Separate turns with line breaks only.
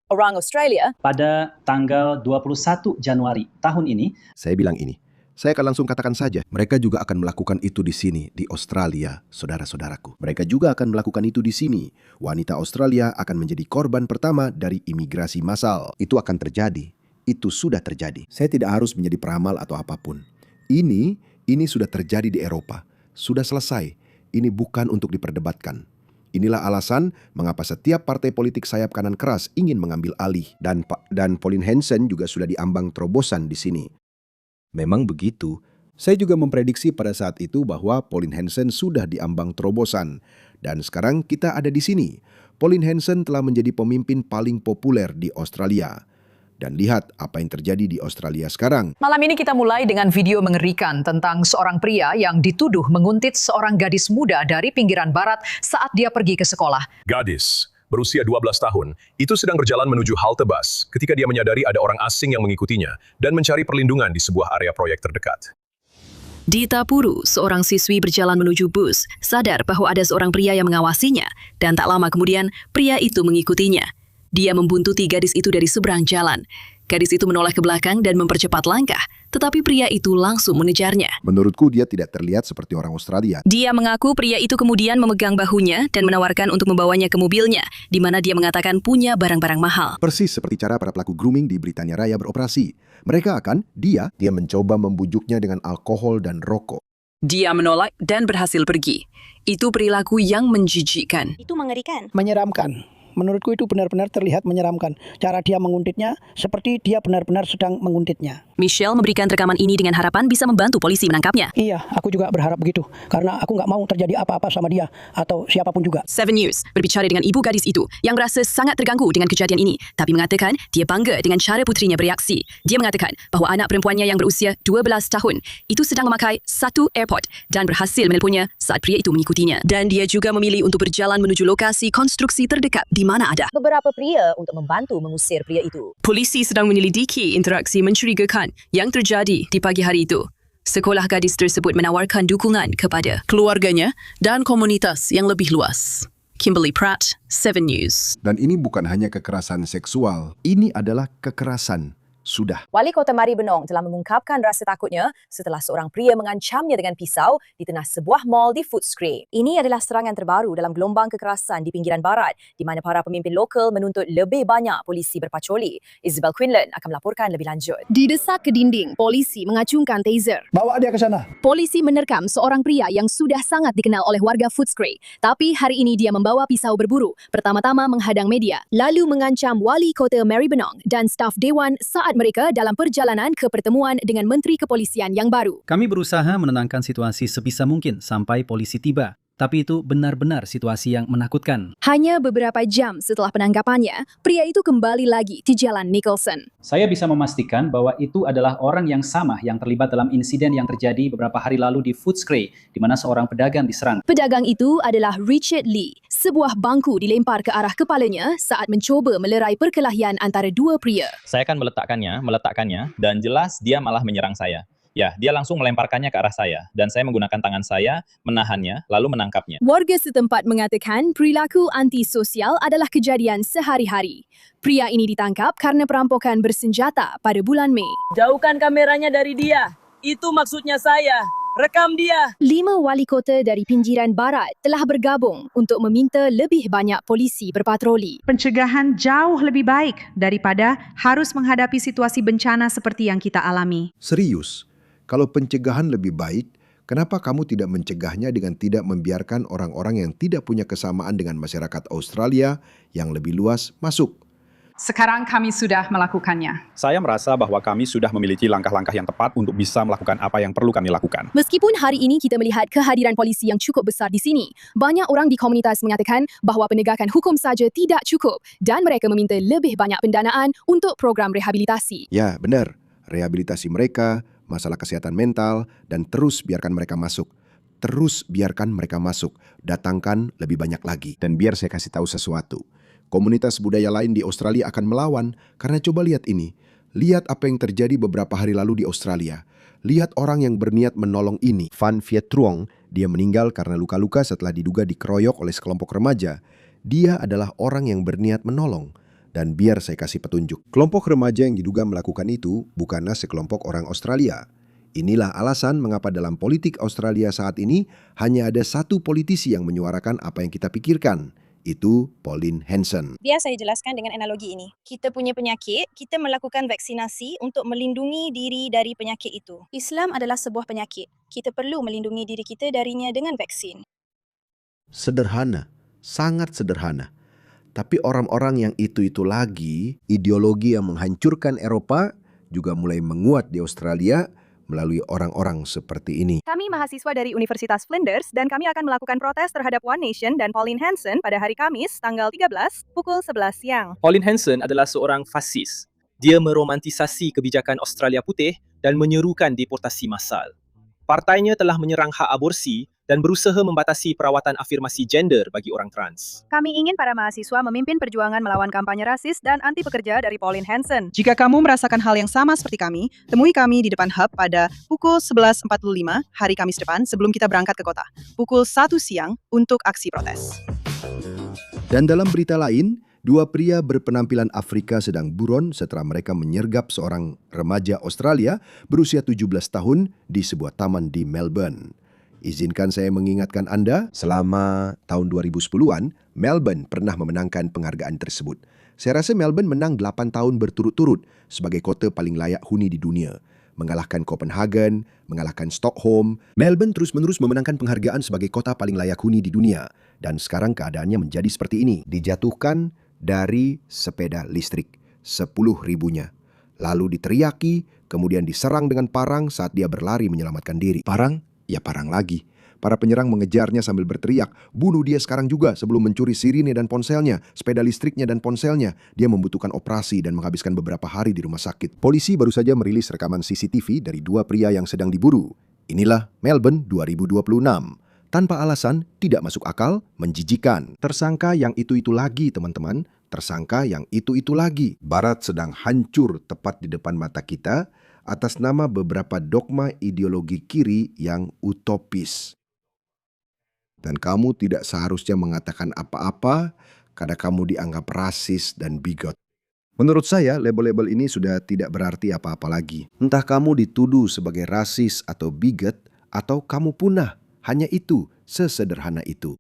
orang Australia.
Pada tanggal 21 Januari tahun ini,
Saya bilang ini, saya akan langsung katakan saja, mereka juga akan melakukan itu di sini, di Australia, saudara-saudaraku. Mereka juga akan melakukan itu di sini. Wanita Australia akan menjadi korban pertama dari imigrasi massal. Itu akan terjadi. Itu sudah terjadi. Saya tidak harus menjadi peramal atau apapun. Ini sudah terjadi di Eropa. Sudah selesai. Ini bukan untuk diperdebatkan. Inilah alasan mengapa setiap partai politik sayap kanan keras ingin mengambil alih. Dan Pauline Hanson juga sudah diambang terobosan di sini. Memang begitu. Saya juga memprediksi pada saat itu bahwa Pauline Hanson sudah diambang terobosan. Dan sekarang kita ada di sini. Pauline Hanson telah menjadi pemimpin paling populer di Australia. Dan lihat apa yang terjadi di Australia sekarang.
Malam ini kita mulai dengan video mengerikan tentang seorang pria yang dituduh menguntit seorang gadis muda dari pinggiran barat saat dia pergi ke sekolah.
Gadis, berusia 12 tahun, itu sedang berjalan menuju halte bus ketika dia menyadari ada orang asing yang mengikutinya dan mencari perlindungan di sebuah area proyek terdekat.
Di Tapuru, seorang siswi berjalan menuju bus, sadar bahwa ada seorang pria yang mengawasinya, dan tak lama kemudian pria itu mengikutinya. Dia membuntuti gadis itu dari seberang jalan. Gadis itu menoleh ke belakang dan mempercepat langkah, tetapi pria itu langsung mengejarnya.
Menurutku dia tidak terlihat seperti orang Australia.
Dia mengaku pria itu kemudian memegang bahunya dan menawarkan untuk membawanya ke mobilnya, di mana dia mengatakan punya barang-barang mahal.
Persis seperti cara para pelaku grooming di Britania Raya beroperasi. Mereka dia mencoba membujuknya dengan alkohol dan rokok.
Dia menolak dan berhasil pergi. Itu perilaku yang menjijikkan.
Itu mengerikan.
Menyeramkan. Menurutku itu benar-benar terlihat menyeramkan. Cara dia menguntitnya seperti dia benar-benar sedang menguntitnya.
Michelle memberikan rekaman ini dengan harapan bisa membantu polisi menangkapnya.
Iya, aku juga berharap begitu. Karena aku nggak mau terjadi apa-apa sama dia atau siapapun juga.
7 News berbicara dengan ibu gadis itu yang merasa sangat terganggu dengan kejadian ini, tapi mengatakan dia bangga dengan cara putrinya bereaksi. Dia mengatakan bahwa anak perempuannya yang berusia 12 tahun itu sedang memakai satu airport dan berhasil menelponnya saat pria itu mengikutinya. Dan dia juga memilih untuk berjalan menuju lokasi konstruksi terdekat di mana ada
Beberapa pria untuk membantu mengusir pria itu.
polisi sedang menyelidiki interaksi mencurigakan yang terjadi di pagi hari itu. Sekolah gadis tersebut menawarkan dukungan kepada keluarganya dan komunitas yang lebih luas. Kimberly Pratt, 7 News.
Dan ini bukan hanya kekerasan seksual. Ini adalah kekerasan. Sudah.
Wali Kota Maribyrnong telah mengungkapkan rasa takutnya setelah seorang pria mengancamnya dengan pisau di tengah sebuah mall di Footscray. Ini adalah serangan terbaru dalam gelombang kekerasan di pinggiran barat di mana para pemimpin lokal menuntut lebih banyak polisi berpatroli. Isabel Quinlan akan melaporkan lebih lanjut.
Didesak ke dinding, polisi mengacungkan taser.
Bawa dia ke sana.
Polisi menerkam seorang pria yang sudah sangat dikenal oleh warga Footscray. Tapi hari ini dia membawa pisau berburu. Pertama-tama menghadang media, lalu mengancam Wali Kota Maribyrnong dan staf Dewan saat mereka dalam perjalanan ke pertemuan dengan Menteri Kepolisian yang baru.
kami berusaha menenangkan situasi sebisa mungkin sampai polisi tiba. Tapi itu benar-benar situasi yang menakutkan.
Hanya beberapa jam setelah penangkapannya, pria itu kembali lagi di Jalan Nicholson.
Saya bisa memastikan bahwa itu adalah orang yang sama yang terlibat dalam insiden yang terjadi beberapa hari lalu di Footscray, di mana seorang pedagang diserang.
Pedagang itu adalah Richard Lee. Sebuah bangku dilempar ke arah kepalanya saat mencoba melerai perkelahian antara dua pria.
Saya akan meletakkannya, dan jelas dia malah menyerang saya. Ya, dia langsung melemparkannya ke arah saya, dan saya menggunakan tangan saya, menahannya, lalu menangkapnya.
Warga setempat mengatakan perilaku antisosial adalah kejadian sehari-hari. Pria ini ditangkap karena perampokan bersenjata pada bulan Mei.
Jauhkan kameranya dari dia. Itu maksudnya saya. Rekam dia.
5 wali kota dari pinggiran barat telah bergabung untuk meminta lebih banyak polisi berpatroli.
Pencegahan jauh lebih baik daripada harus menghadapi situasi bencana seperti yang kita alami.
Serius. Kalau pencegahan lebih baik, kenapa kamu tidak mencegahnya dengan tidak membiarkan orang-orang yang tidak punya kesamaan dengan masyarakat Australia yang lebih luas masuk?
Sekarang kami sudah melakukannya.
Saya merasa bahwa kami sudah memiliki langkah-langkah yang tepat untuk bisa melakukan apa yang perlu kami lakukan.
Meskipun hari ini kita melihat kehadiran polisi yang cukup besar di sini, banyak orang di komunitas mengatakan bahawa penegakan hukum saja tidak cukup dan mereka meminta lebih banyak pendanaan untuk program rehabilitasi.
Ya, benar. Rehabilitasi mereka, masalah kesehatan mental, dan terus biarkan mereka masuk. Terus biarkan mereka masuk. Datangkan lebih banyak lagi. Dan biar saya kasih tahu sesuatu. Komunitas budaya lain di Australia akan melawan karena coba lihat ini. Lihat apa yang terjadi beberapa hari lalu di Australia. Lihat orang yang berniat menolong ini. Van Viet Truong, dia meninggal karena luka-luka setelah diduga dikeroyok oleh sekelompok remaja. Dia adalah orang yang berniat menolong. Dan biar saya kasih petunjuk. Kelompok remaja yang diduga melakukan itu bukanlah sekelompok orang Australia. Inilah alasan mengapa dalam politik Australia saat ini hanya ada satu politisi yang menyuarakan apa yang kita pikirkan. Itu Pauline Hanson.
Biar saya jelaskan dengan analogi ini. Kita punya penyakit, kita melakukan vaksinasi untuk melindungi diri dari penyakit itu. Islam adalah sebuah penyakit. Kita perlu melindungi diri kita darinya dengan vaksin.
Sederhana, sangat sederhana. Tapi orang-orang yang itu lagi, ideologi yang menghancurkan Eropa juga mulai menguat di Australia melalui orang-orang seperti ini.
Kami mahasiswa dari Universitas Flinders dan kami akan melakukan protes terhadap One Nation dan Pauline Hanson pada hari Kamis, tanggal 13, pukul 11 siang.
Pauline Hanson adalah seorang fasis. Dia meromantisasi kebijakan Australia Putih dan menyerukan deportasi massal. Partainya telah menyerang hak aborsi dan berusaha membatasi perawatan afirmasi gender bagi orang trans.
Kami ingin para mahasiswa memimpin perjuangan melawan kampanye rasis dan anti pekerja dari Pauline Hanson.
Jika kamu merasakan hal yang sama seperti kami, temui kami di depan hub pada pukul 11.45 hari Kamis depan sebelum kita berangkat ke kota. Pukul 1 siang untuk aksi protes.
Dan dalam berita lain, dua pria berpenampilan Afrika sedang buron setelah mereka menyergap seorang remaja Australia berusia 17 tahun di sebuah taman di Melbourne. Izinkan saya mengingatkan Anda, selama tahun 2010-an, Melbourne pernah memenangkan penghargaan tersebut. Saya rasa Melbourne menang 8 tahun berturut-turut sebagai kota paling layak huni di dunia. Mengalahkan Copenhagen, mengalahkan Stockholm. Melbourne terus-menerus memenangkan penghargaan sebagai kota paling layak huni di dunia. Dan sekarang keadaannya menjadi seperti ini. Dijatuhkan dari sepeda listrik, 10.000-nya. Lalu diteriaki, kemudian diserang dengan parang saat dia berlari menyelamatkan diri. Parang? Ya parang lagi. Para penyerang mengejarnya sambil berteriak, bunuh dia sekarang juga sebelum mencuri sirine dan ponselnya, sepeda listriknya dan ponselnya. Dia membutuhkan operasi dan menghabiskan beberapa hari di rumah sakit. Polisi baru saja merilis rekaman CCTV dari dua pria yang sedang diburu. Inilah Melbourne 2026. Tanpa alasan, tidak masuk akal, menjijikan. Tersangka yang itu lagi, teman-teman. Tersangka yang itu lagi. Barat sedang hancur tepat di depan mata kita atas nama beberapa dogma ideologi kiri yang utopis. Dan kamu tidak seharusnya mengatakan apa-apa karena kamu dianggap rasis dan bigot. Menurut saya, label-label ini sudah tidak berarti apa-apa lagi. Entah kamu dituduh sebagai rasis atau bigot, atau kamu punah. Hanya itu, sesederhana itu.